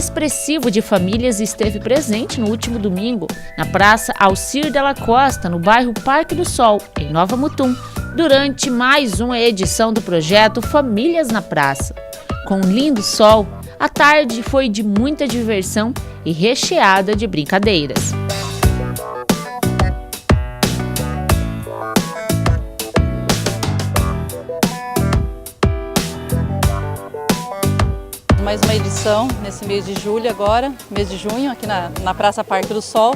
expressivo de famílias esteve presente no último domingo na Praça Alcir Della Costa, no bairro Parque do Sol, em Nova Mutum, durante mais uma edição do projeto Famílias na Praça. Com um lindo sol, a tarde foi de muita diversão e recheada de brincadeiras. Mais uma edição nesse mês de julho agora, mês de junho, aqui na Praça Parque do Sol.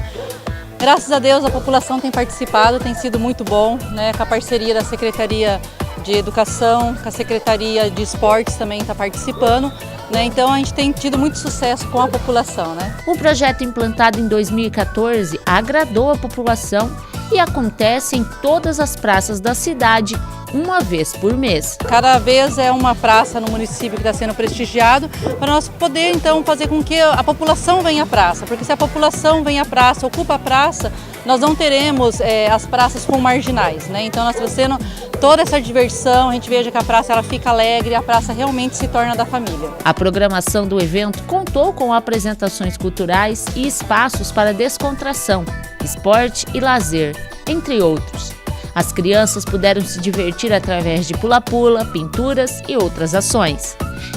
Graças a Deus a população tem participado, tem sido muito bom, né? Com a parceria da Secretaria de Educação, com a Secretaria de Esportes também está participando, né? Então a gente tem tido muito sucesso com a população, né? O projeto implantado em 2014 agradou a população e acontece em todas as praças da cidade, uma vez por mês. Cada vez é uma praça no município que está sendo prestigiado para nós poder então fazer com que a população venha à praça, porque se a população vem à praça, ocupa a praça, nós não teremos as praças com marginais, né? Então nós trazendo toda essa diversão, a gente veja que a praça ela fica alegre, a praça realmente se torna da família. A programação do evento contou com apresentações culturais e espaços para descontração, esporte e lazer, entre outros. As crianças puderam se divertir através de pula-pula, pinturas e outras ações.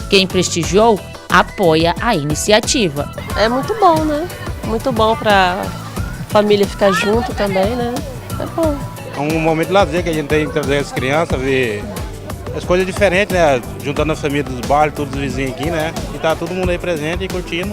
Quem prestigiou apoia a iniciativa. É muito bom, né? Muito bom para a família ficar junto também, né? É bom. É um momento de lazer que a gente tem que trazer as crianças, ver as coisas diferentes, né? Juntando a família dos bairros, todos os vizinhos aqui, né? E tá todo mundo aí presente e curtindo.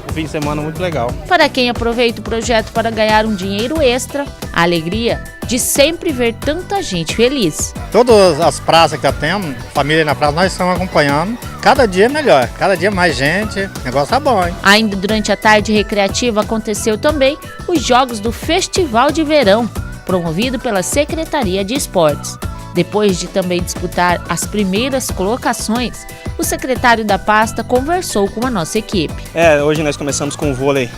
Um fim de semana muito legal. Para quem aproveita o projeto para ganhar um dinheiro extra, a alegria de sempre ver tanta gente feliz. Todas as praças que já temos, família na praça, nós estamos acompanhando. Cada dia é melhor, cada dia mais gente, o negócio tá bom, hein? Ainda durante a tarde recreativa aconteceu também os jogos do Festival de Verão, promovido pela Secretaria de Esportes. Depois de também disputar as primeiras colocações, o secretário da pasta conversou com a nossa equipe. Hoje nós começamos com o vôlei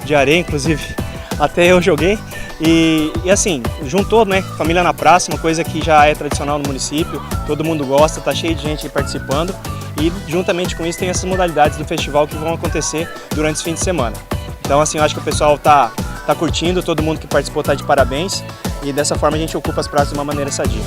de areia, inclusive até eu joguei. E assim, juntou, né, família na praça, uma coisa que já é tradicional no município, todo mundo gosta, tá cheio de gente participando. E juntamente com isso tem essas modalidades do festival que vão acontecer durante esse fim de semana. Então assim, eu acho que o pessoal tá curtindo, todo mundo que participou tá de parabéns. E dessa forma a gente ocupa as praças de uma maneira sadia.